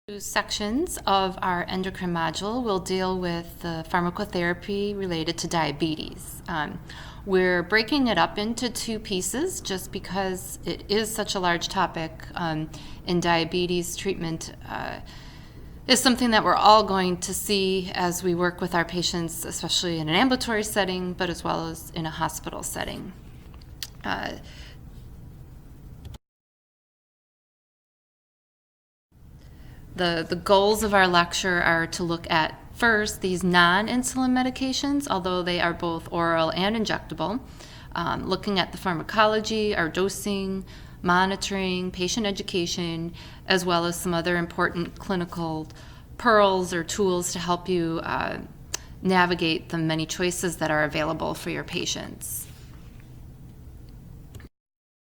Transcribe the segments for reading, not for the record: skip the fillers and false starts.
Two sections of our endocrine module will deal with the pharmacotherapy related to diabetes. We're breaking it up into two pieces just because it is such a large topic in diabetes treatment. Is something that we're all going to see as we work with our patients, especially in an ambulatory setting, but as well as in a hospital setting. The goals of our lecture are to look at first these non-insulin medications, although they are both oral and injectable, looking at the pharmacology, our dosing, monitoring, patient education, as well as some other important clinical pearls or tools to help you navigate the many choices that are available for your patients.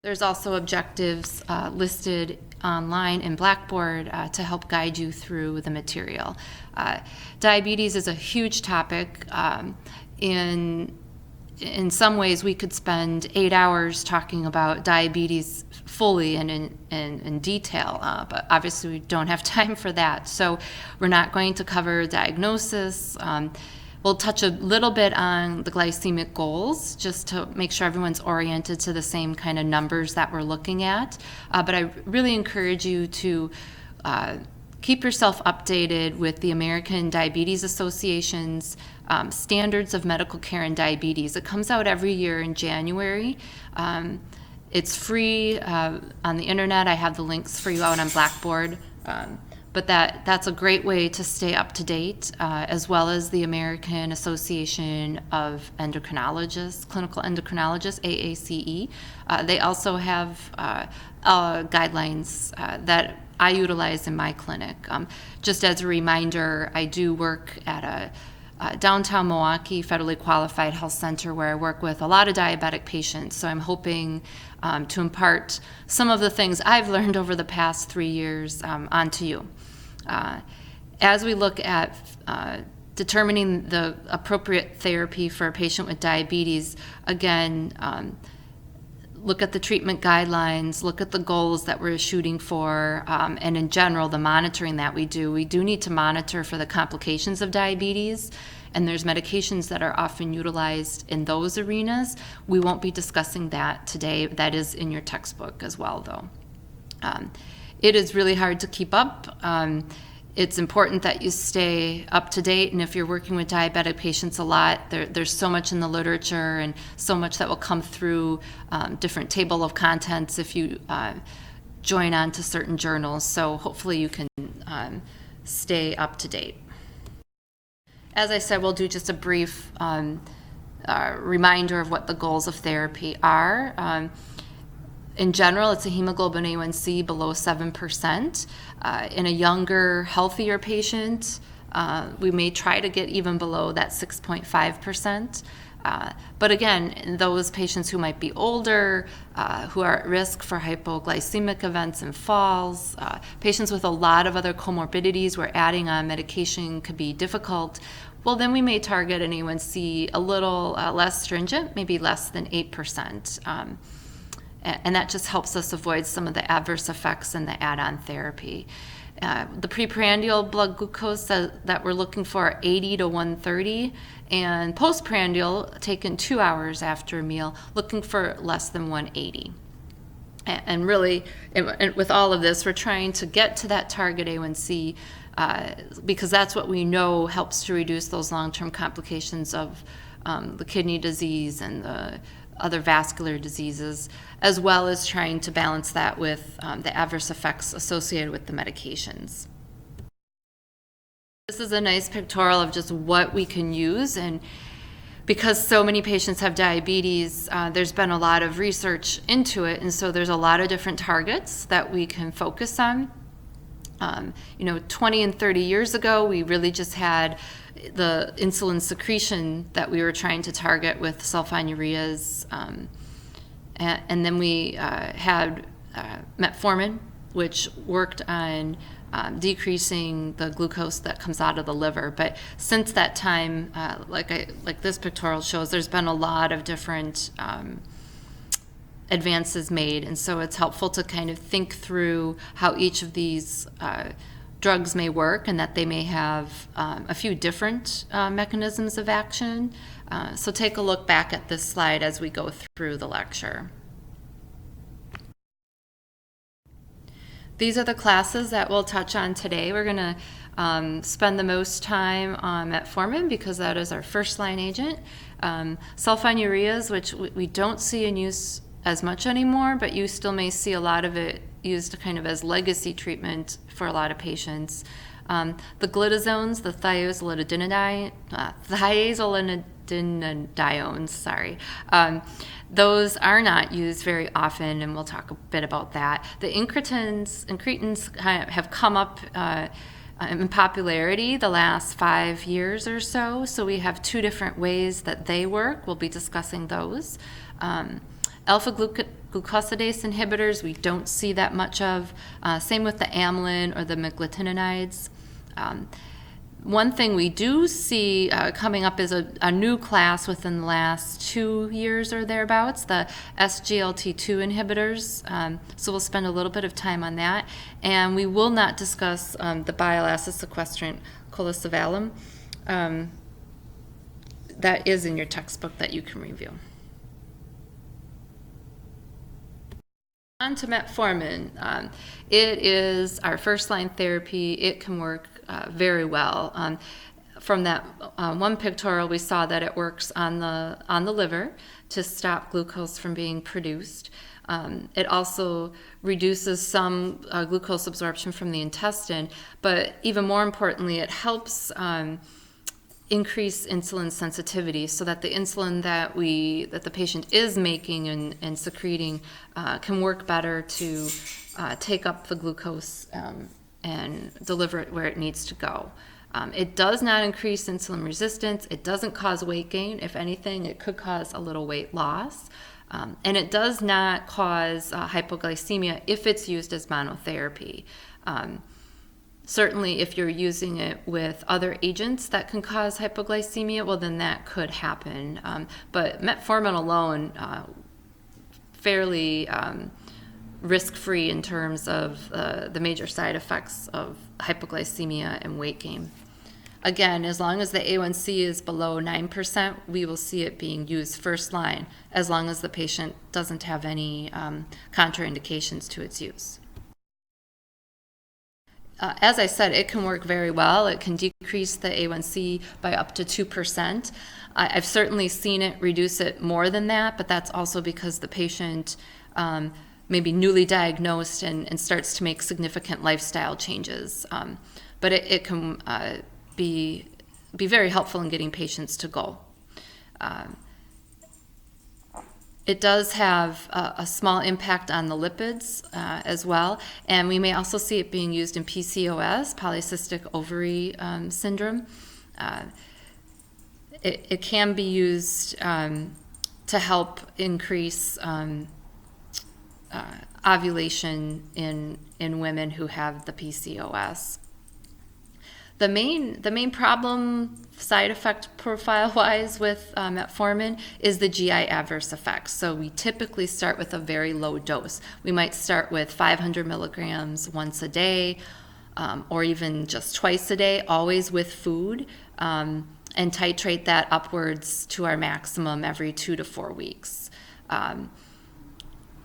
There's also objectives listed online in Blackboard to help guide you through the material. Diabetes is a huge topic. In some ways, we could spend 8 hours talking about diabetes fully and in detail, but obviously we don't have time for that. So we're not going to cover diagnosis. We'll touch a little bit on the glycemic goals just to make sure everyone's oriented to the same kind of numbers that we're looking at. But I really encourage you to keep yourself updated with the American Diabetes Association's Standards of Medical Care in Diabetes. It comes out every year in January. It's free on the internet. I have the links for you out on Blackboard. But that's a great way to stay up to date, as well as the American Association of Endocrinologists, Clinical Endocrinologists, AACE. They also have guidelines that I utilize in my clinic. Just as a reminder, I do work at a downtown Milwaukee federally qualified health center where I work with a lot of diabetic patients. So I'm hoping to impart some of the things I've learned over the past 3 years onto you. As we look at determining the appropriate therapy for a patient with diabetes, again, look at the treatment guidelines, look at the goals that we're shooting for, and in general, the monitoring that we do. We do need to monitor for the complications of diabetes, and there's medications that are often utilized in those arenas. We won't be discussing that today. That is in your textbook as well, though. It is really hard to keep up. It's important that you stay up to date, and if you're working with diabetic patients a lot, there's so much in the literature and so much that will come through different table of contents if you join on to certain journals. So hopefully you can stay up to date. As I said, we'll do just a brief reminder of what the goals of therapy are. In general, it's a hemoglobin A1C below 7%. In a younger, healthier patient, we may try to get even below that 6.5%. But again, in those patients who might be older, who are at risk for hypoglycemic events and falls, patients with a lot of other comorbidities where adding on medication could be difficult, well, then we may target an A1C a little less stringent, maybe less than 8%. And that just helps us avoid some of the adverse effects in the add-on therapy. The preprandial blood glucose that we're looking for are 80 to 130, and postprandial, taken 2 hours after a meal, looking for less than 180. And really, with all of this, we're trying to get to that target A1C because that's what we know helps to reduce those long-term complications of the kidney disease and the other vascular diseases, as well as trying to balance that with the adverse effects associated with the medications. This is a nice pictorial of just what we can use, and because so many patients have diabetes, there's been a lot of research into it, and so there's a lot of different targets that we can focus on. 20 and 30 years ago, we really just had the insulin secretion that we were trying to target with sulfonylureas. And then we had metformin, which worked on decreasing the glucose that comes out of the liver. But since that time, like this pictorial shows, there's been a lot of different advances made, and so it's helpful to kind of think through how each of these drugs may work and that they may have a few different mechanisms of action. So take a look back at this slide as we go through the lecture. These are the classes that we'll touch on today. We're going to spend the most time on metformin because that is our first line agent. Sulfonylureas, which we don't see in use as much anymore, but you still may see a lot of it used kind of as legacy treatment for a lot of patients. The glitazones, the thiazolinidinones, those are not used very often, and we'll talk a bit about that. The incretins have come up in popularity the last 5 years or so. So we have 2 different ways that they work. We'll be discussing those. Alpha-glucosidase inhibitors, we don't see that much of. Same with the amylin or the meglitinides. One thing we do see coming up is a new class within the last 2 years or thereabouts, the SGLT2 inhibitors. So we'll spend a little bit of time on that. And we will not discuss the bile acid sequestrant colesevalin. That is in your textbook that you can review. On to metformin. It is our first-line therapy. It can work very well. From that one pictorial, we saw that it works on the liver to stop glucose from being produced. It also reduces some glucose absorption from the intestine, but even more importantly, it helps increase insulin sensitivity so that the insulin that the patient is making and secreting can work better to take up the glucose and deliver it where it needs to go. It does not increase insulin resistance. It doesn't cause weight gain. If anything, it could cause a little weight loss. And it does not cause hypoglycemia if it's used as monotherapy. Certainly, if you're using it with other agents that can cause hypoglycemia, well, then that could happen. But metformin alone, fairly risk-free in terms of the major side effects of hypoglycemia and weight gain. Again, as long as the A1C is below 9%, we will see it being used first line, as long as the patient doesn't have any contraindications to its use. As I said, it can work very well. It can decrease the A1C by up to 2%. I've certainly seen it reduce it more than that, but that's also because the patient may be newly diagnosed and starts to make significant lifestyle changes. But it can be very helpful in getting patients to goal. It does have a small impact on the lipids as well, and we may also see it being used in PCOS, polycystic ovary syndrome. It can be used to help increase ovulation in women who have the PCOS. The main problem, side effect profile-wise with metformin is the GI adverse effects. So we typically start with a very low dose. We might start with 500 milligrams once a day, or even just twice a day, always with food, and titrate that upwards to our maximum every 2 to 4 weeks.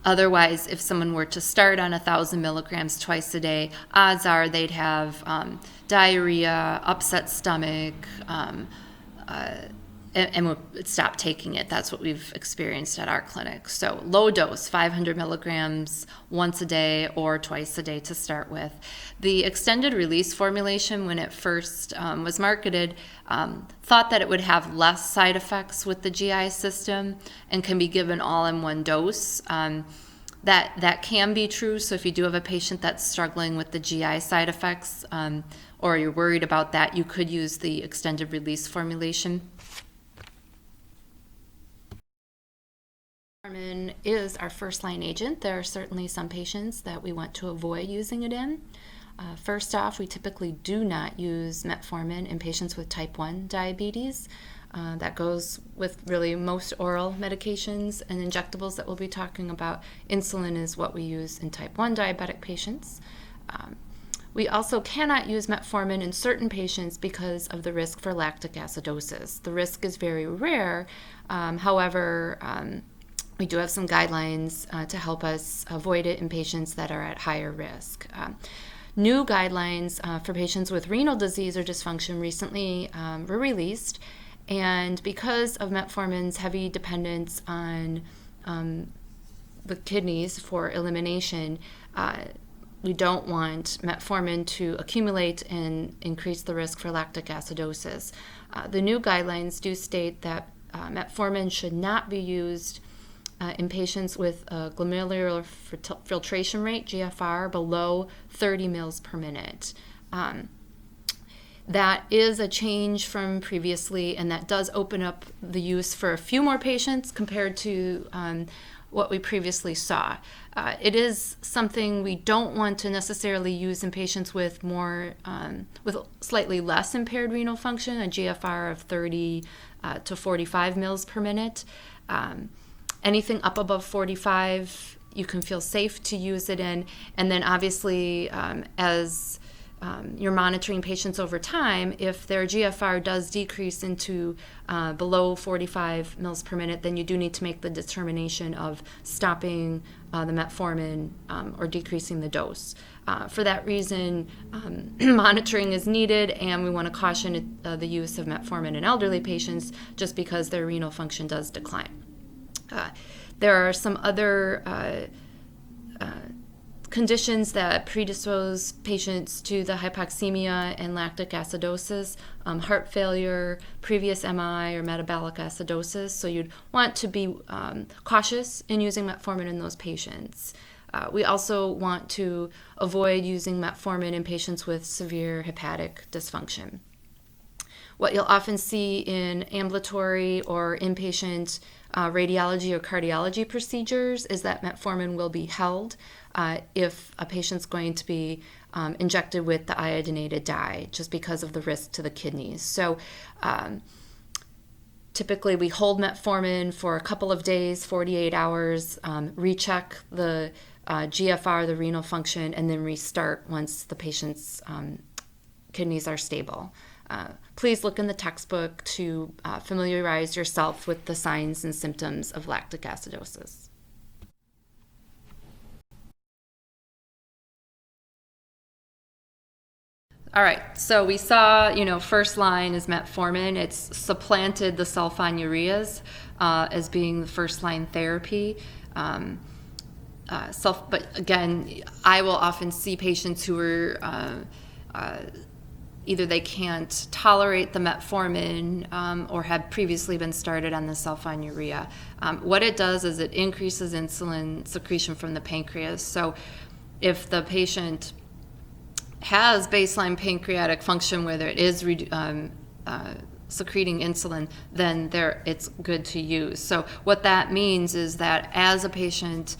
Otherwise, if someone were to start on 1,000 milligrams twice a day, odds are they'd have diarrhea, upset stomach, and would stop taking it. That's what we've experienced at our clinic. So low dose, 500 milligrams once a day or twice a day to start with. The extended release formulation, when it first was marketed, thought that it would have less side effects with the GI system and can be given all in one dose. That can be true. So if you do have a patient that's struggling with the GI side effects, or you're worried about that, you could use the extended release formulation. Metformin is our first line agent. There are certainly some patients that we want to avoid using it in. First off, we typically do not use metformin in patients with type 1 diabetes. That goes with really most oral medications and injectables that we'll be talking about. Insulin is what we use in type 1 diabetic patients. We also cannot use metformin in certain patients because of the risk for lactic acidosis. The risk is very rare. However, we do have some guidelines to help us avoid it in patients that are at higher risk. New guidelines for patients with renal disease or dysfunction recently were released, and because of metformin's heavy dependence on the kidneys for elimination, we don't want metformin to accumulate and increase the risk for lactic acidosis. The new guidelines do state that metformin should not be used in patients with a glomerular filtration rate, GFR, below 30 mils per minute. That is a change from previously, and that does open up the use for a few more patients compared to what we previously saw. It is something we don't want to necessarily use in patients with with slightly less impaired renal function, a GFR of 30 to 45 mils per minute. Anything up above 45, you can feel safe to use it in. And then obviously, as you're monitoring patients over time, if their GFR does decrease into below 45 mils per minute, then you do need to make the determination of stopping the metformin or decreasing the dose. For that reason, monitoring is needed, and we want to caution the use of metformin in elderly patients just because their renal function does decline. There are some other conditions that predispose patients to the hypoxemia and lactic acidosis, heart failure, previous MI, or metabolic acidosis. So you'd want to be cautious in using metformin in those patients. We also want to avoid using metformin in patients with severe hepatic dysfunction. What you'll often see in ambulatory or inpatient radiology or cardiology procedures is that metformin will be held if a patient's going to be injected with the iodinated dye, just because of the risk to the kidneys. So typically we hold metformin for a couple of days, 48 hours, recheck the GFR, the renal function, and then restart once the patient's kidneys are stable. Please look in the textbook to familiarize yourself with the signs and symptoms of lactic acidosis. All right, so we saw, first line is metformin. It's supplanted the sulfonylureas as being the first line therapy. But again, I will often see patients who are either they can't tolerate the metformin or have previously been started on the sulfonylurea. What it does is it increases insulin secretion from the pancreas. So if the patient has baseline pancreatic function where it is secreting insulin, then it's good to use. So what that means is that as a patient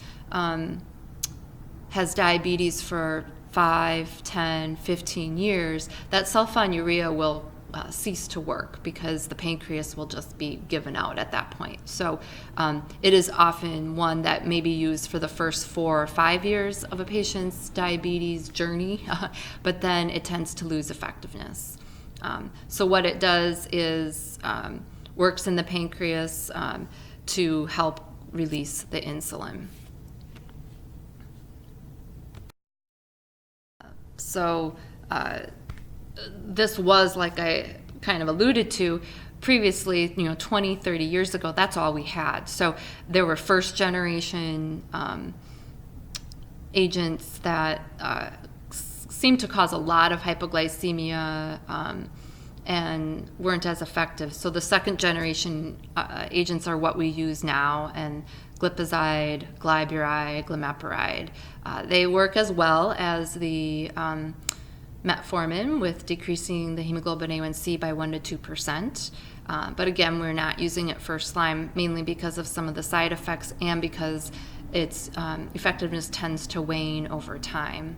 has diabetes for 5, 10, 15 years, that sulfonylurea will cease to work because the pancreas will just be given out at that point. So it is often one that may be used for the first 4 or 5 years of a patient's diabetes journey, but then it tends to lose effectiveness. So what it does is works in the pancreas to help release the insulin. So this was, like I kind of alluded to previously, 20, 30 years ago, that's all we had. So there were first generation agents that seemed to cause a lot of hypoglycemia and weren't as effective. So the second generation agents are what we use now, and glipizide, glyburide, glimepiride. They work as well as the metformin with decreasing the hemoglobin A1C by 1 to 2%. But again, we're not using it first line, mainly because of some of the side effects and because its effectiveness tends to wane over time.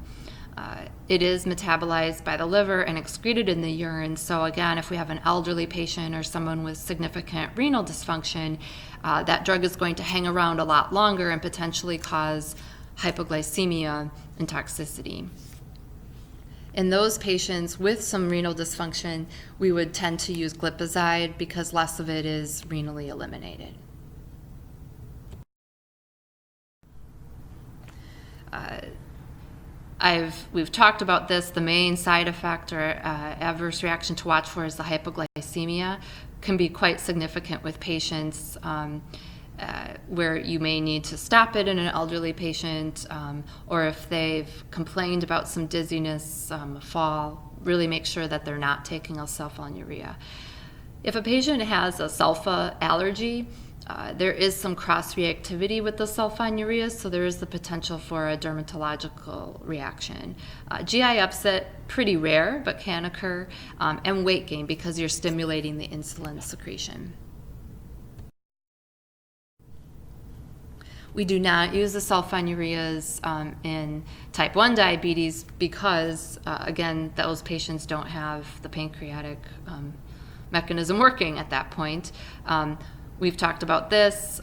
It is metabolized by the liver and excreted in the urine. So again, if we have an elderly patient or someone with significant renal dysfunction, that drug is going to hang around a lot longer and potentially cause hypoglycemia and toxicity. In those patients with some renal dysfunction, we would tend to use glipizide because less of it is renally eliminated. We've talked about this. The main side effect or adverse reaction to watch for is the hypoglycemia. Can be quite significant with patients where you may need to stop it in an elderly patient, or if they've complained about some dizziness, a fall, really make sure that they're not taking a sulfonylurea. If a patient has a sulfa allergy, there is some cross-reactivity with the sulfonylureas, so there is the potential for a dermatological reaction. GI upset, pretty rare, but can occur, and weight gain because you're stimulating the insulin secretion. We do not use the sulfonylureas in type 1 diabetes because, again, those patients don't have the pancreatic mechanism working at that point. We've talked about this,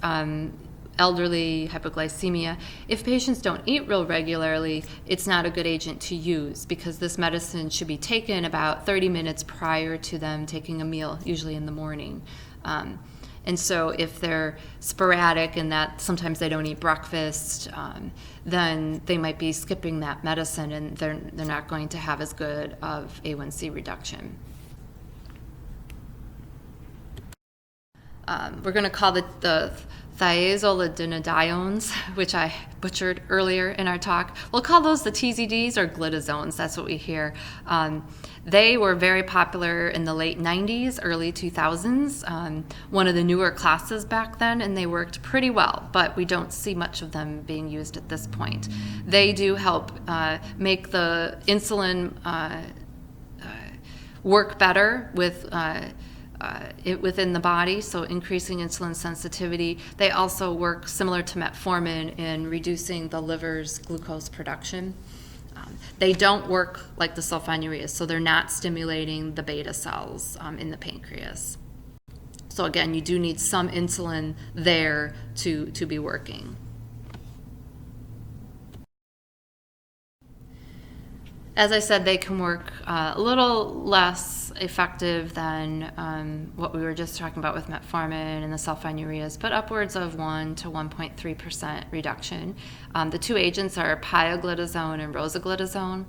elderly hypoglycemia. If patients don't eat real regularly, it's not a good agent to use because this medicine should be taken about 30 minutes prior to them taking a meal, usually in the morning. And so if they're sporadic and that sometimes they don't eat breakfast, then they might be skipping that medicine and they're not going to have as good of A1C reduction. We're going to call the thiazolidinediones, which I butchered earlier in our talk. We'll call those the TZDs or glitazones. That's what we hear. They were very popular in the late 90s, early 2000s, one of the newer classes back then, and they worked pretty well, but we don't see much of them being used at this point. They do help make the insulin work better with within the body, so increasing insulin sensitivity. They also work similar to metformin in reducing the liver's glucose production. They don't work like the sulfonylureas, so they're not stimulating the beta cells in the pancreas. So again, you do need some insulin there to be working. As I said, they can work a little less effective than what we were just talking about with metformin and the sulfonylureas, but upwards of 1 to 1.3% reduction. The two agents are pioglitazone and rosiglitazone.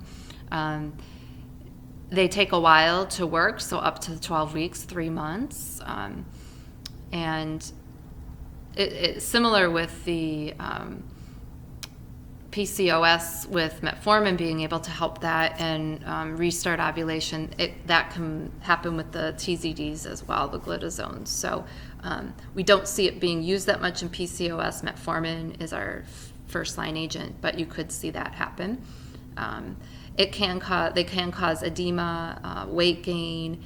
They take a while to work, so up to 12 weeks, 3 months. And it's similar with the PCOS with metformin being able to help that and restart ovulation. That can happen with the TZDs as well, the glitazones. So we don't see it being used that much in PCOS. Metformin is our first line agent, but you could see that happen. They can cause edema, weight gain,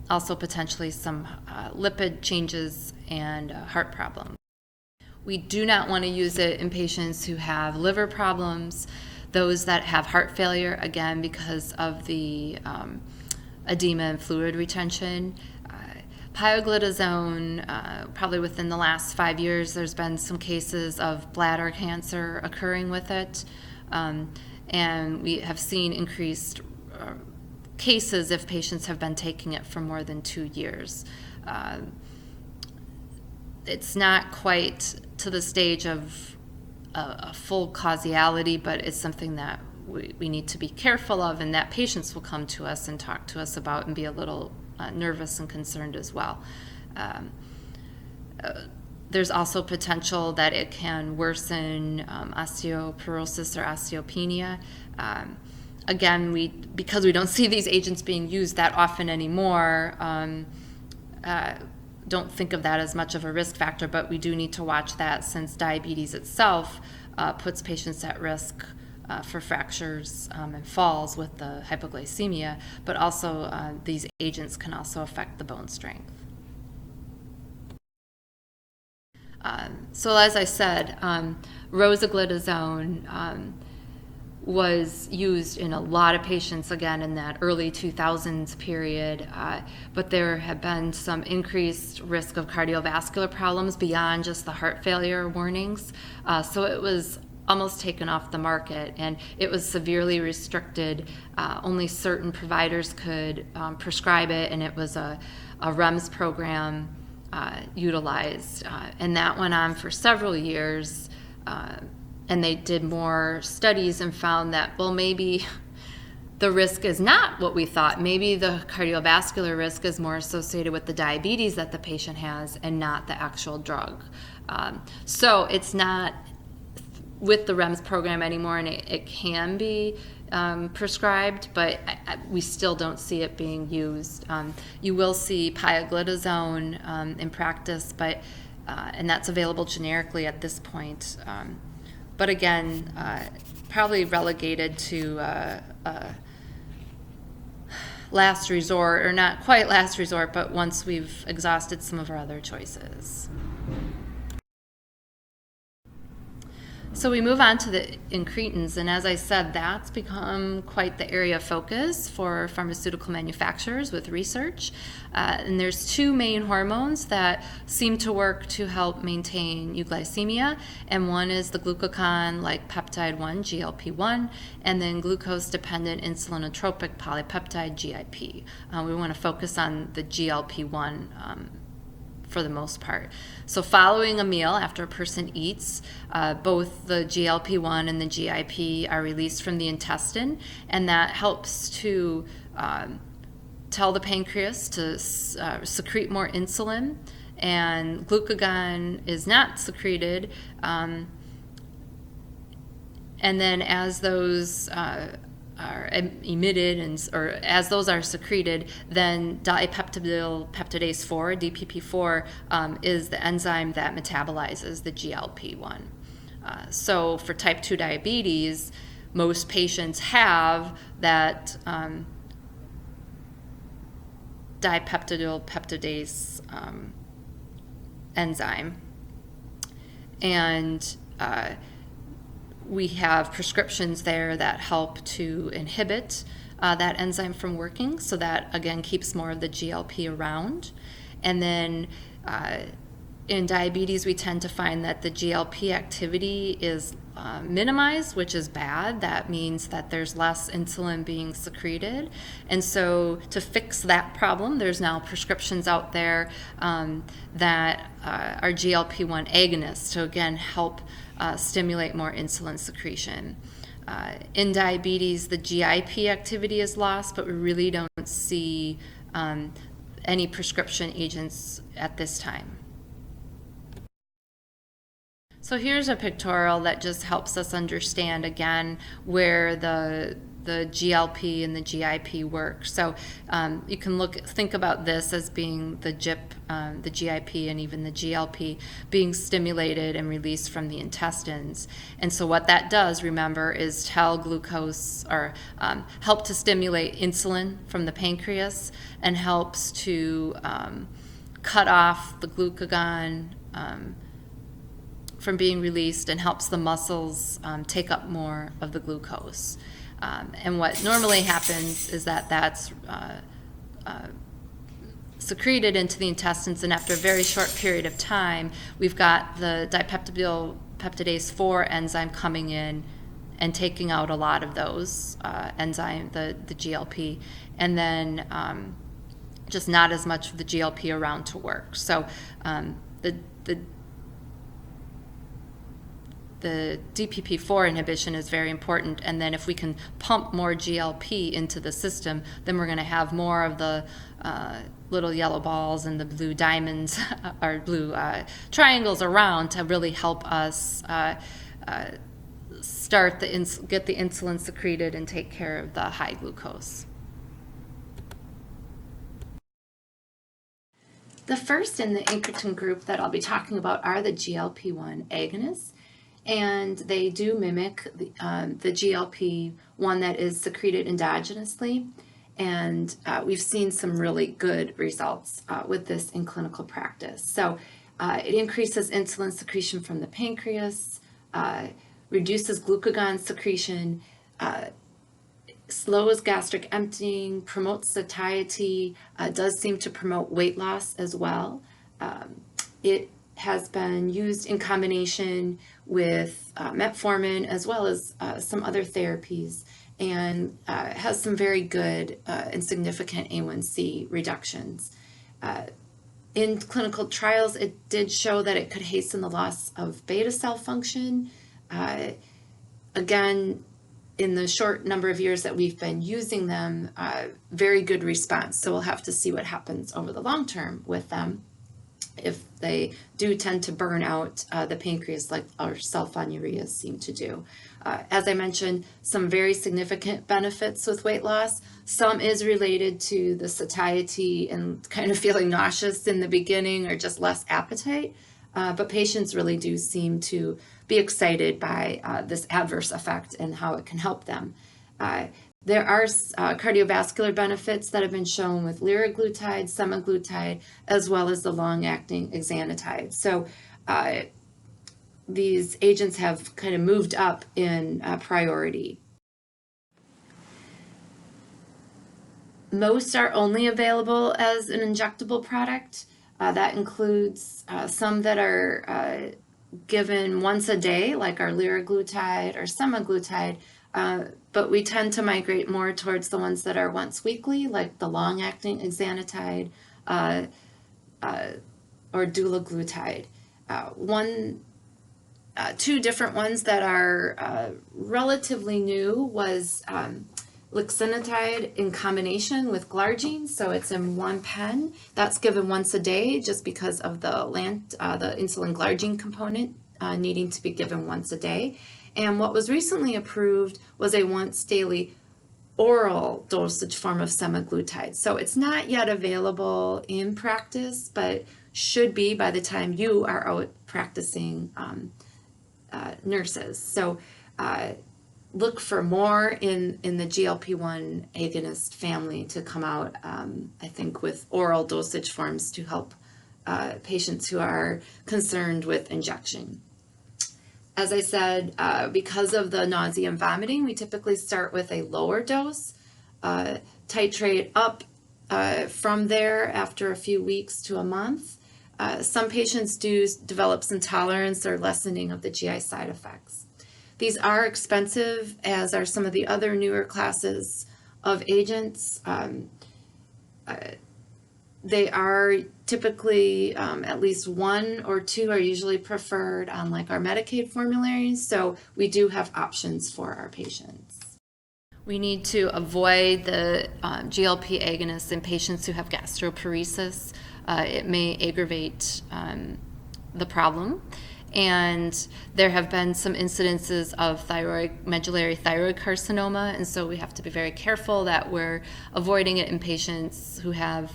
also potentially some lipid changes and heart problems. We do not want to use it in patients who have liver problems, those that have heart failure, again, because of the edema and fluid retention. Pioglitazone, probably within the last 5 years, there's been some cases of bladder cancer occurring with it. And we have seen increased cases if patients have been taking it for more than 2 years. It's not quite to the stage of a full causality, but it's something that we need to be careful of, and that patients will come to us and talk to us about and be a little nervous and concerned as well. There's also potential that it can worsen osteoporosis or osteopenia. Again, because we don't see these agents being used that often anymore, don't think of that as much of a risk factor, but we do need to watch that since diabetes itself puts patients at risk for fractures and falls with the hypoglycemia, but also these agents can also affect the bone strength. So as I said, rosiglitazone was used in a lot of patients, again, in that early 2000s period, but there have been some increased risk of cardiovascular problems beyond just the heart failure warnings. So it was almost taken off the market, and it was severely restricted. Only certain providers could prescribe it, and it was a REMS program utilized. And that went on for several years. And they did more studies and found that, well, maybe the risk is not what we thought. Maybe the cardiovascular risk is more associated with the diabetes that the patient has and not the actual drug. So it's not with the REMS program anymore, and it can be prescribed, but we still don't see it being used. You will see pioglitazone in practice, but and that's available generically at this point. But again, probably relegated to last resort, or not quite last resort, but once we've exhausted some of our other choices. So we move on to the incretins, and as I said, that's become quite the area of focus for pharmaceutical manufacturers with research. And there's two main hormones that seem to work to help maintain euglycemia, and one is the glucagon-like peptide 1, GLP-1, and then glucose-dependent insulinotropic polypeptide, GIP. We want to focus on the GLP-1 for the most part. So following a meal, after a person eats, both the GLP-1 and the GIP are released from the intestine, and that helps to tell the pancreas to secrete more insulin, and glucagon is not secreted. And then as those are emitted or as those are secreted, then dipeptidyl peptidase 4, DPP4, is the enzyme that metabolizes the GLP-1. So for type 2 diabetes, most patients have that dipeptidyl peptidase enzyme, and we have prescriptions there that help to inhibit that enzyme from working, so that again keeps more of the GLP around. And then in diabetes, we tend to find that the GLP activity is minimized, which is bad. That means that there's less insulin being secreted. And so to fix that problem, there's now prescriptions out there that are GLP-1 agonists to again help stimulate more insulin secretion. In diabetes, the GIP activity is lost, but we really don't see any prescription agents at this time. So here's a pictorial that just helps us understand again where the GLP and the GIP work. So you can think about this as being the GIP and even the GLP being stimulated and released from the intestines. And so what that does, remember, is tell glucose, or help to stimulate insulin from the pancreas, and helps to cut off the glucagon from being released, and helps the muscles take up more of the glucose. And what normally happens is that that's secreted into the intestines, and after a very short period of time, we've got the dipeptidyl peptidase 4 enzyme coming in and taking out a lot of those enzyme, the GLP, and then just not as much of the GLP around to work. So the DPP4 inhibition is very important, and then if we can pump more GLP into the system, then we're going to have more of the little yellow balls and the blue diamonds or blue triangles around to really help us get the insulin secreted and take care of the high glucose. The first in the incretin group that I'll be talking about are the GLP-1 agonists. And they do mimic the GLP-1 that is secreted endogenously. And we've seen some really good results with this in clinical practice. So it increases insulin secretion from the pancreas, reduces glucagon secretion, slows gastric emptying, promotes satiety, does seem to promote weight loss as well. It has been used in combination with metformin as well as some other therapies, and has some very good and significant A1C reductions. In clinical trials, it did show that it could hasten the loss of beta cell function. Again, in the short number of years that we've been using them, very good response. So we'll have to see what happens over the long term with them, if they do tend to burn out the pancreas like our sulfonylureas seem to do. As I mentioned, some very significant benefits with weight loss. Some is related to the satiety and kind of feeling nauseous in the beginning or just less appetite. But patients really do seem to be excited by this adverse effect and how it can help them. There are cardiovascular benefits that have been shown with liraglutide, semaglutide, as well as the long-acting exenatide. So these agents have kind of moved up in priority. Most are only available as an injectable product. That includes some that are given once a day, like our liraglutide or semaglutide, but we tend to migrate more towards the ones that are once weekly, like the long-acting exenatide or dulaglutide. Two different ones that are relatively new was lixisenatide in combination with glargine, so it's in one pen. That's given once a day just because of the insulin glargine component needing to be given once a day. And what was recently approved was a once daily oral dosage form of semaglutide. So it's not yet available in practice, but should be by the time you are out practicing nurses. So look for more in the GLP-1 agonist family to come out, I think, with oral dosage forms to help patients who are concerned with injection. As I said, because of the nausea and vomiting, we typically start with a lower dose, titrate up from there after a few weeks to a month. Some patients do develop some tolerance or lessening of the GI side effects. These are expensive, as are some of the other newer classes of agents. They are typically, at least one or two are usually preferred on like our Medicaid formularies, so we do have options for our patients. We need to avoid the GLP agonists in patients who have gastroparesis. It may aggravate the problem. And there have been some incidences of medullary thyroid carcinoma, and so we have to be very careful that we're avoiding it in patients who have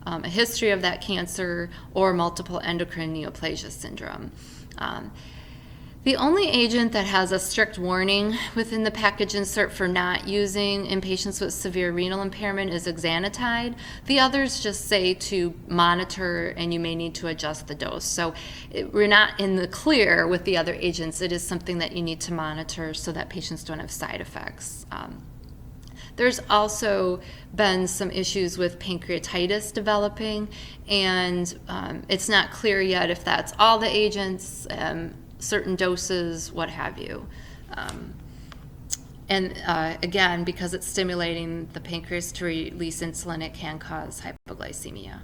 a history of that cancer or multiple endocrine neoplasia syndrome. The only agent that has a strict warning within the package insert for not using in patients with severe renal impairment is exenatide. The others just say to monitor and you may need to adjust the dose. So we're not in the clear with the other agents. It is something that you need to monitor so that patients don't have side effects. There's also been some issues with pancreatitis developing, and it's not clear yet if that's all the agents, certain doses, what have you. Again, because it's stimulating the pancreas to release insulin, it can cause hypoglycemia.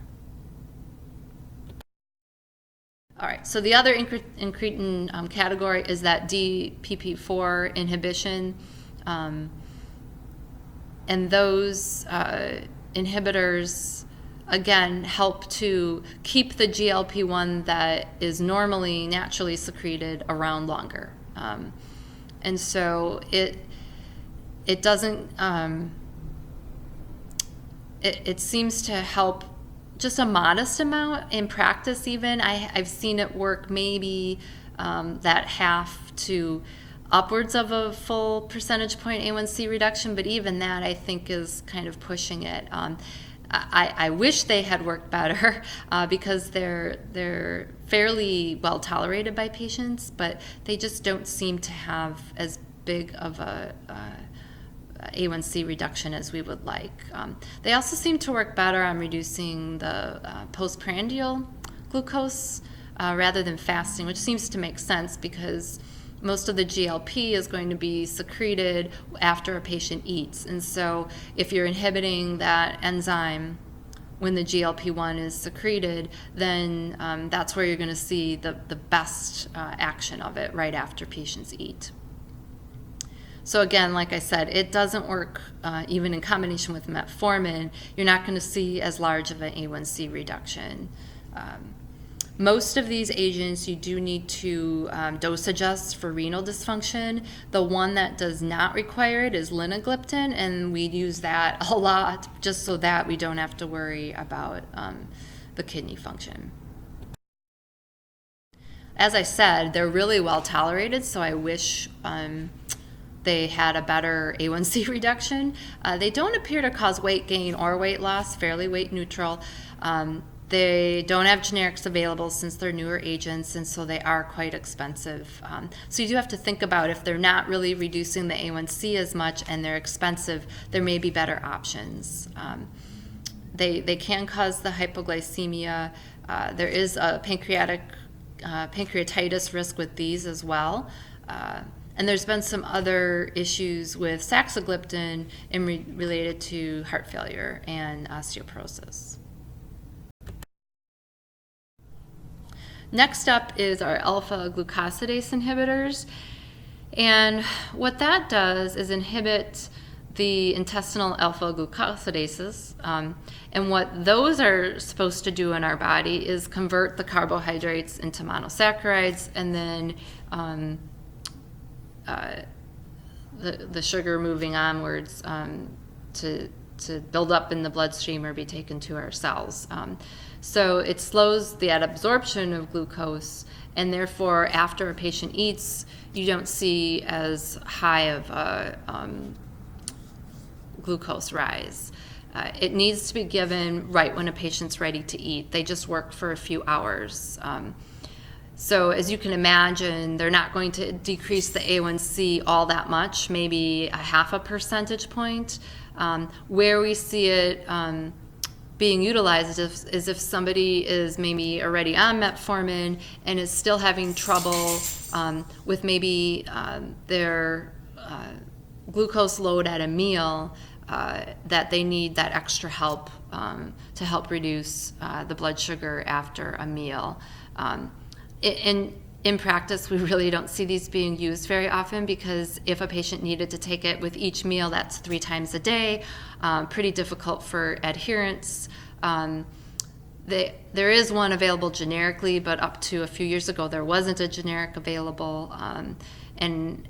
All right, so the other incretin category is that DPP4 inhibition. And those inhibitors, again, help to keep the GLP-1 that is normally naturally secreted around longer. And so it doesn't, it seems to help just a modest amount in practice even. I've seen it work maybe that half to upwards of a full percentage point A1C reduction, but even that I think is kind of pushing it. I wish they had worked better because they're fairly well tolerated by patients, but they just don't seem to have as big of a A1C reduction as we would like. They also seem to work better on reducing the postprandial glucose rather than fasting, which seems to make sense because most of the GLP is going to be secreted after a patient eats. And so if you're inhibiting that enzyme when the GLP-1 is secreted, then that's where you're going to see the best action of it right after patients eat. So again, like I said, it doesn't work even in combination with metformin. You're not going to see as large of an A1C reduction. Most of these agents you do need to dose adjust for renal dysfunction. The one that does not require it is linagliptin, and we use that a lot just so that we don't have to worry about the kidney function. As I said, they're really well tolerated, so I wish they had a better A1C reduction. They don't appear to cause weight gain or weight loss, fairly weight neutral. They don't have generics available since they're newer agents, and so they are quite expensive. So you do have to think about, if they're not really reducing the A1C as much and they're expensive, there may be better options. They can cause the hypoglycemia. There is a pancreatitis risk with these as well. And there's been some other issues with saxagliptin related to heart failure and osteoporosis. Next up is our alpha glucosidase inhibitors. And what that does is inhibit the intestinal alpha glucosidases. And what those are supposed to do in our body is convert the carbohydrates into monosaccharides, and then the sugar moving onwards to build up in the bloodstream or be taken to our cells. So it slows the adabsorption of glucose, and therefore after a patient eats, you don't see as high of a glucose rise. It needs to be given right when a patient's ready to eat. They just work for a few hours. So as you can imagine, they're not going to decrease the A1C all that much, maybe a 0.5 percentage point. Where we see it being utilized is if somebody is maybe already on metformin and is still having trouble with maybe their glucose load at a meal, that they need that extra help to help reduce the blood sugar after a meal. In practice, we really don't see these being used very often, because if a patient needed to take it with each meal, that's 3 times a day, pretty difficult for adherence. There is one available generically, but up to a few years ago, there wasn't a generic available. And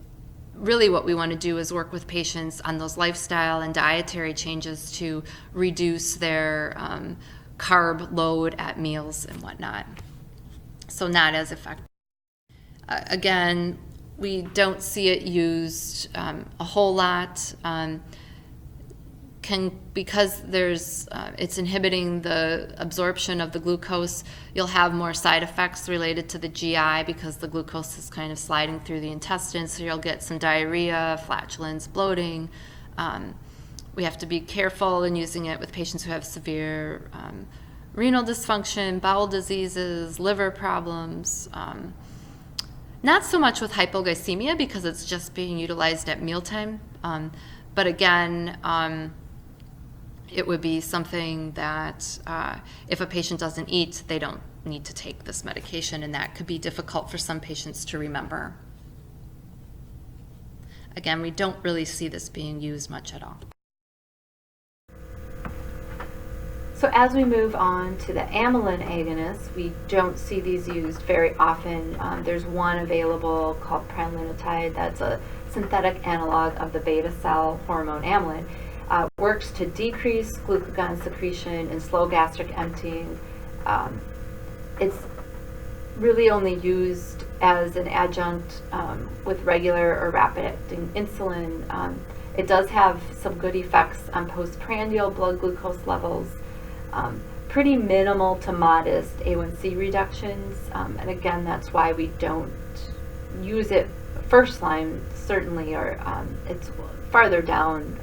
really what we want to do is work with patients on those lifestyle and dietary changes to reduce their carb load at meals and whatnot. So not as effective. Again, we don't see it used a whole lot. Because it's inhibiting the absorption of the glucose, you'll have more side effects related to the GI because the glucose is kind of sliding through the intestines, so you'll get some diarrhea, flatulence, bloating. We have to be careful in using it with patients who have severe renal dysfunction, bowel diseases, liver problems. Not so much with hypoglycemia because it's just being utilized at mealtime. But again, it would be something that if a patient doesn't eat, they don't need to take this medication, and that could be difficult for some patients to remember. Again, we don't really see this being used much at all. So as we move on to the amylin agonists, we don't see these used very often. There's one available called pramlintide that's a synthetic analog of the beta cell hormone amylin. Works to decrease glucagon secretion and slow gastric emptying. It's really only used as an adjunct with regular or rapid-acting insulin. It does have some good effects on postprandial blood glucose levels. Pretty minimal to modest A1C reductions, and again, that's why we don't use it first line, certainly, or it's farther down.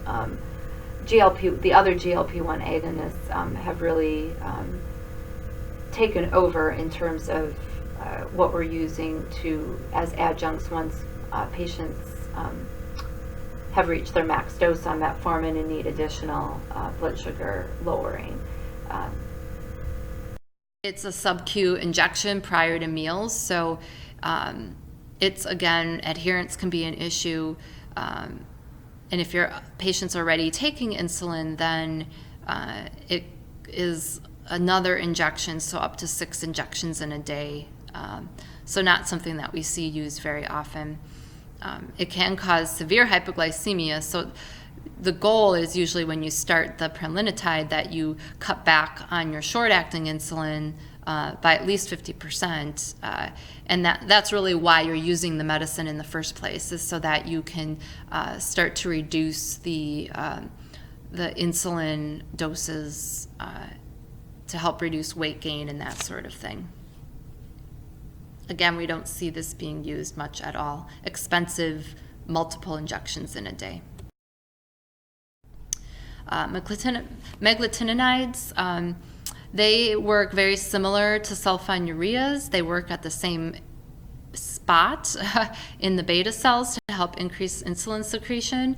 The other GLP-1 agonists have really taken over in terms of what we're using as adjuncts once patients have reached their max dose on metformin and need additional blood sugar lowering. It's a sub-Q injection prior to meals, so it's, again, adherence can be an issue. And if your patient's already taking insulin, then it is another injection, so up to 6 injections in a day. So not something that we see used very often. It can cause severe hypoglycemia, so the goal is usually when you start the pramlintide that you cut back on your short-acting insulin by at least 50%, and that's really why you're using the medicine in the first place, is so that you can start to reduce the insulin doses to help reduce weight gain and that sort of thing. Again, we don't see this being used much at all. Expensive, multiple injections in a day. Meglitinides, they work very similar to sulfonylureas. They work at the same spot in the beta cells to help increase insulin secretion.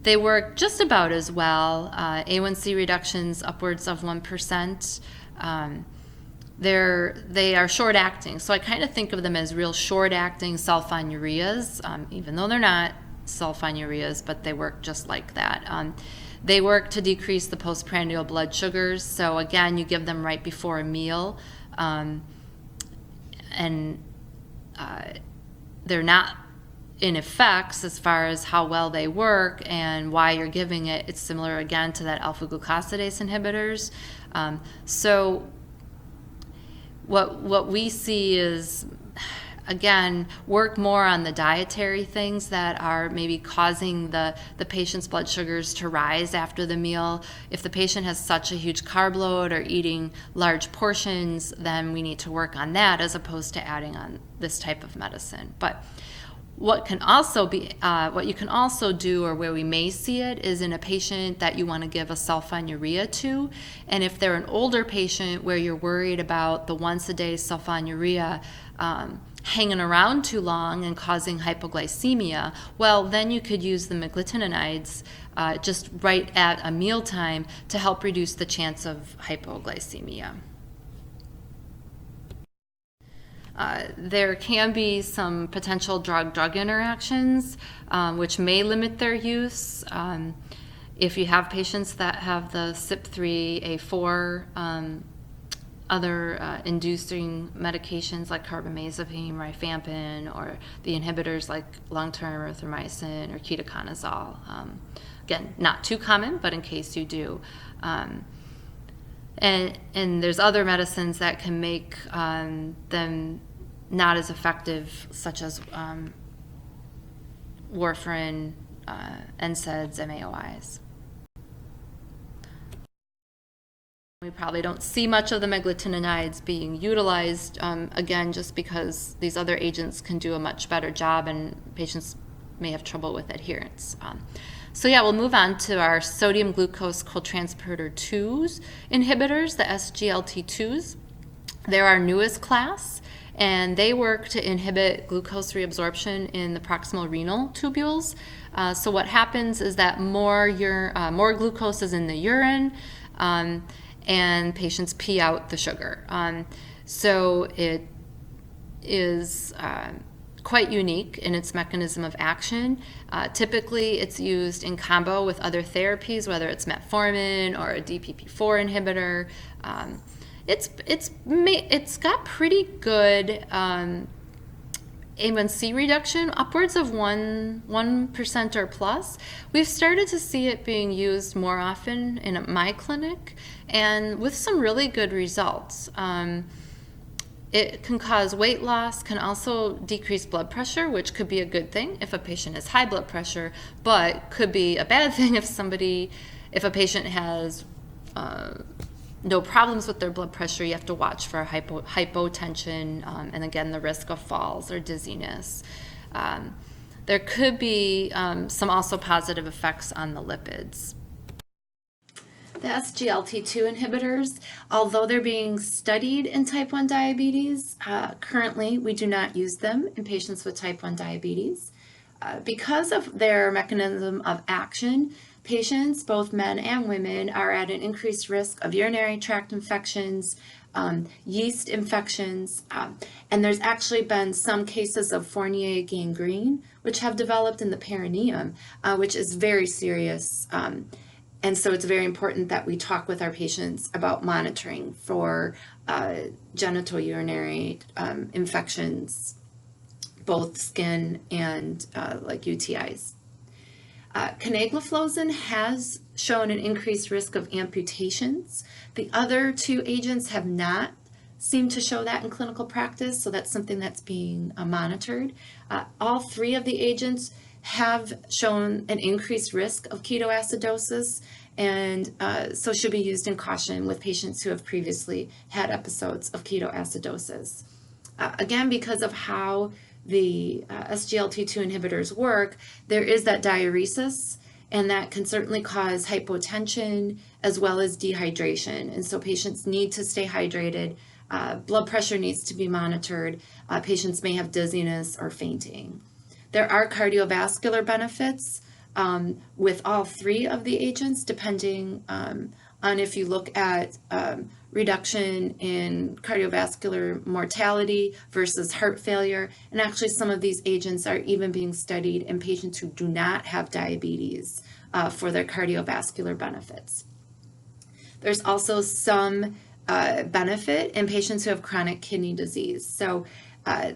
They work just about as well. A1C reductions upwards of 1%. They are short-acting, so I kind of think of them as real short-acting sulfonylureas, even though they're not sulfonylureas, but they work just like that. They work to decrease the postprandial blood sugars, so again, you give them right before a meal, and they're not in effects as far as how well they work and why you're giving it. It's similar again to that alpha-glucosidase inhibitors. So what we see is, again, work more on the dietary things that are maybe causing the patient's blood sugars to rise after the meal. If the patient has such a huge carb load or eating large portions, then we need to work on that as opposed to adding on this type of medicine. But what can also be, what you can also do, or where we may see it, is in a patient that you want to give a sulfonylurea to. And if they're an older patient where you're worried about the once-a-day sulfonylurea hanging around too long and causing hypoglycemia, well, then you could use the meglitinides just right at a mealtime to help reduce the chance of hypoglycemia. There can be some potential drug-drug interactions which may limit their use. If you have patients that have the CYP3A4, other inducing medications like carbamazepine, rifampin, or the inhibitors like long-term erythromycin or ketoconazole. Again, not too common, but in case you do. And there's other medicines that can make them not as effective, such as warfarin, NSAIDs, MAOIs. We probably don't see much of the meglitinides being utilized, again, just because these other agents can do a much better job and patients may have trouble with adherence. So yeah, we'll move on to our sodium glucose cotransporter 2s inhibitors, the SGLT2s. They're our newest class, and they work to inhibit glucose reabsorption in the proximal renal tubules. So what happens is that more glucose is in the urine, and patients pee out the sugar. So it is quite unique in its mechanism of action. Typically, it's used in combo with other therapies, whether it's metformin or a DPP4 inhibitor. It's got pretty good A1C reduction, upwards of 1% or plus. We've started to see it being used more often in my clinic, and with some really good results. It can cause weight loss, can also decrease blood pressure, which could be a good thing if a patient has high blood pressure, but could be a bad thing if a patient has no problems with their blood pressure. You have to watch for hypotension, and again, the risk of falls or dizziness. There could be some also positive effects on the lipids. The SGLT2 inhibitors, although they're being studied in type 1 diabetes, currently we do not use them in patients with type 1 diabetes. Because of their mechanism of action, patients, both men and women, are at an increased risk of urinary tract infections, yeast infections, and there's actually been some cases of Fournier gangrene, which have developed in the perineum, which is very serious. And so it's very important that we talk with our patients about monitoring for genital urinary infections, both skin and like UTIs. Canagliflozin has shown an increased risk of amputations. The other two agents have not seemed to show that in clinical practice, so that's something that's being monitored. All three of the agents have shown an increased risk of ketoacidosis, and so should be used in caution with patients who have previously had episodes of ketoacidosis. Again, because of how the SGLT2 inhibitors work, there is that diuresis, and that can certainly cause hypotension as well as dehydration. And so patients need to stay hydrated. Blood pressure needs to be monitored. Patients may have dizziness or fainting. There are cardiovascular benefits with all three of the agents, depending on if you look at reduction in cardiovascular mortality versus heart failure. And actually, some of these agents are even being studied in patients who do not have diabetes for their cardiovascular benefits. There's also some benefit in patients who have chronic kidney disease. So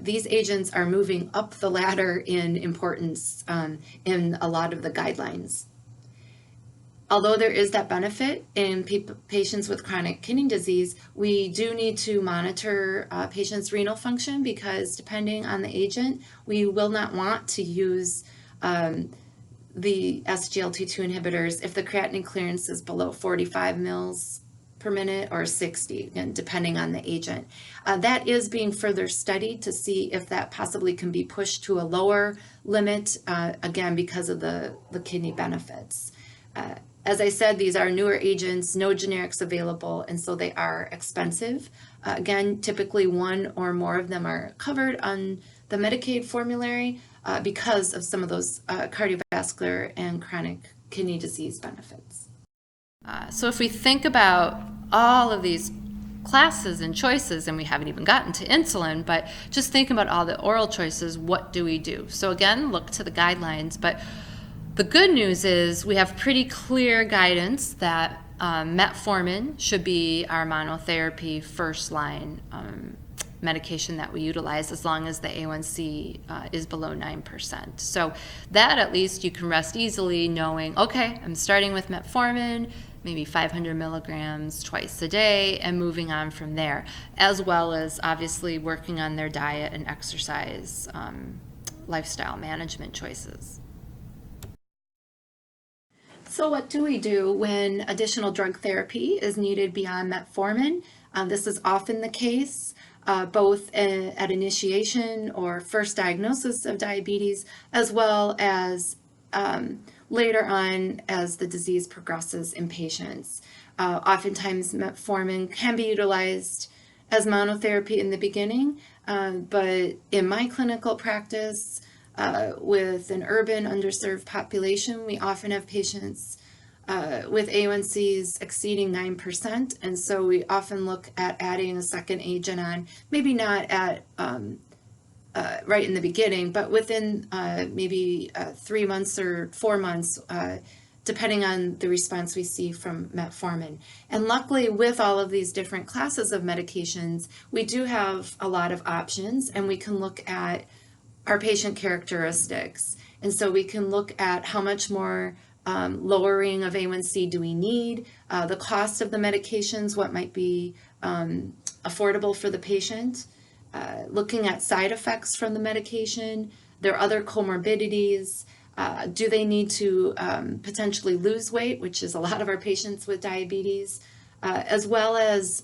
these agents are moving up the ladder in importance in a lot of the guidelines. Although there is that benefit in patients with chronic kidney disease, we do need to monitor patients' renal function, because depending on the agent, we will not want to use the SGLT2 inhibitors if the creatinine clearance is below 45 mils per minute or 60, again, depending on the agent. That is being further studied to see if that possibly can be pushed to a lower limit, again, because of the kidney benefits. As I said, these are newer agents, no generics available, and so they are expensive. Again, typically one or more of them are covered on the Medicaid formulary because of some of those cardiovascular and chronic kidney disease benefits. So if we think about all of these classes and choices, and we haven't even gotten to insulin, but just think about all the oral choices, what do we do? So again, look to the guidelines, but the good news is we have pretty clear guidance that metformin should be our monotherapy first line medication that we utilize as long as the A1C is below 9%. So that at least you can rest easily knowing, okay, I'm starting with metformin, maybe 500 milligrams twice a day, and moving on from there, as well as obviously working on their diet and exercise lifestyle management choices. So what do we do when additional drug therapy is needed beyond metformin? This is often the case, both at initiation or first diagnosis of diabetes, as well as later on as the disease progresses in patients. Oftentimes metformin can be utilized as monotherapy in the beginning, but in my clinical practice, with an urban underserved population, we often have patients with A1Cs exceeding 9%, and so we often look at adding a second agent on, maybe not at right in the beginning, but within maybe 3 months or 4 months, depending on the response we see from metformin. And luckily, with all of these different classes of medications, we do have a lot of options, and we can look at our patient characteristics. And so we can look at how much more lowering of A1C do we need, the cost of the medications, what might be affordable for the patient, looking at side effects from the medication, their other comorbidities, do they need to potentially lose weight, which is a lot of our patients with diabetes, as well as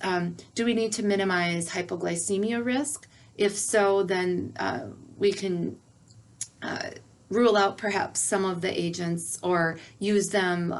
do we need to minimize hypoglycemia risk? If so, then we can rule out perhaps some of the agents or use them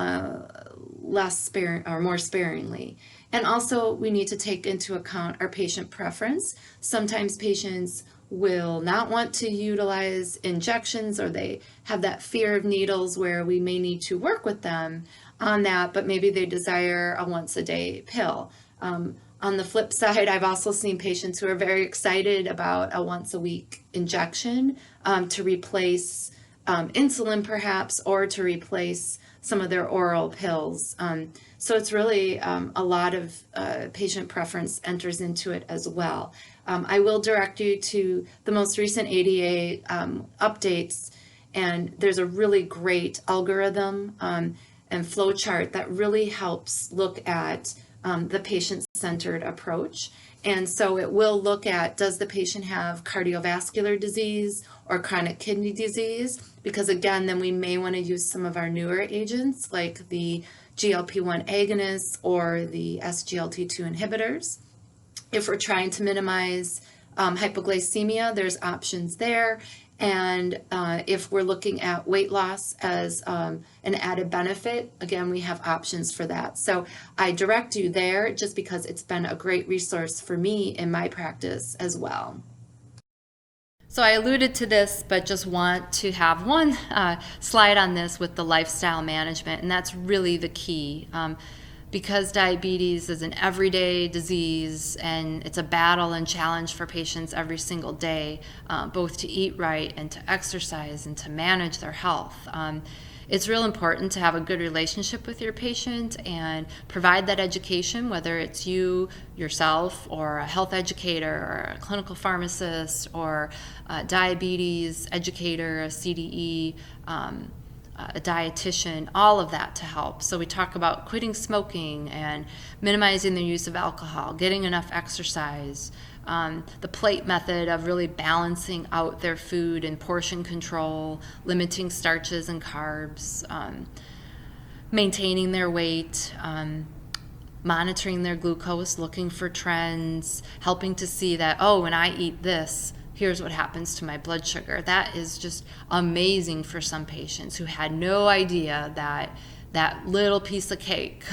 less sparing or more sparingly. And also we need to take into account our patient preference. Sometimes patients will not want to utilize injections, or they have that fear of needles where we may need to work with them on that, but maybe they desire a once a day pill. On the flip side, I've also seen patients who are very excited about a once a week injection to replace insulin perhaps, or to replace some of their oral pills. So it's really a lot of patient preference enters into it as well. I will direct you to the most recent ADA updates, and there's a really great algorithm and flowchart that really helps look at the patient-centered approach. And so it will look at, does the patient have cardiovascular disease or chronic kidney disease? Because again, then we may want to use some of our newer agents like the GLP-1 agonists or the SGLT2 inhibitors. If we're trying to minimize hypoglycemia, there's options there. And if we're looking at weight loss as an added benefit, again, we have options for that. So I direct you there just because it's been a great resource for me in my practice as well. So I alluded to this, but just want to have one slide on this with the lifestyle management, and that's really the key. Because diabetes is an everyday disease and it's a battle and challenge for patients every single day, both to eat right and to exercise and to manage their health. It's real important to have a good relationship with your patient and provide that education, whether it's you yourself or a health educator or a clinical pharmacist or a diabetes educator, a CDE, a dietitian, all of that to help. So we talk about quitting smoking and minimizing the use of alcohol, getting enough exercise, the plate method of really balancing out their food and portion control, limiting starches and carbs, maintaining their weight, monitoring their glucose, looking for trends, helping to see that, oh, when I eat this, here's what happens to my blood sugar. That is just amazing for some patients who had no idea that that little piece of cake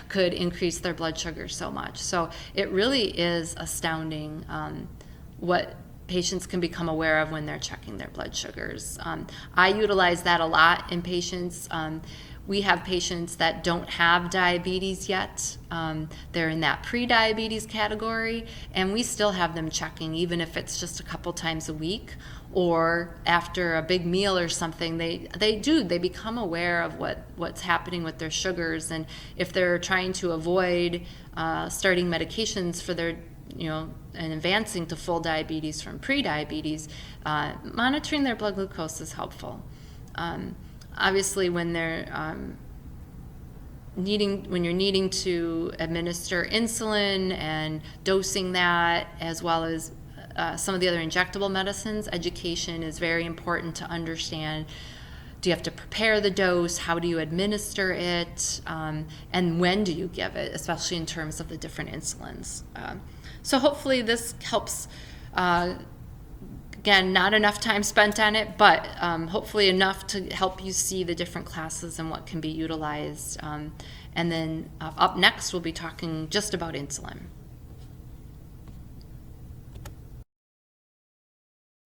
could increase their blood sugar so much. So it really is astounding what patients can become aware of when they're checking their blood sugars. I utilize that a lot in patients. We have patients that don't have diabetes yet. They're in that pre-diabetes category, and we still have them checking, even if it's just a couple times a week or after a big meal or something. They become aware of what's happening with their sugars, and if they're trying to avoid starting medications for their and advancing to full diabetes from pre-diabetes, monitoring their blood glucose is helpful. Obviously, when they're when you're needing to administer insulin and dosing that, as well as some of the other injectable medicines, education is very important to understand. Do you have to prepare the dose? How do you administer it? And when do you give it, especially in terms of the different insulins? So hopefully this helps. Again, not enough time spent on it, but hopefully enough to help you see the different classes and what can be utilized. And then up next, we'll be talking just about insulin.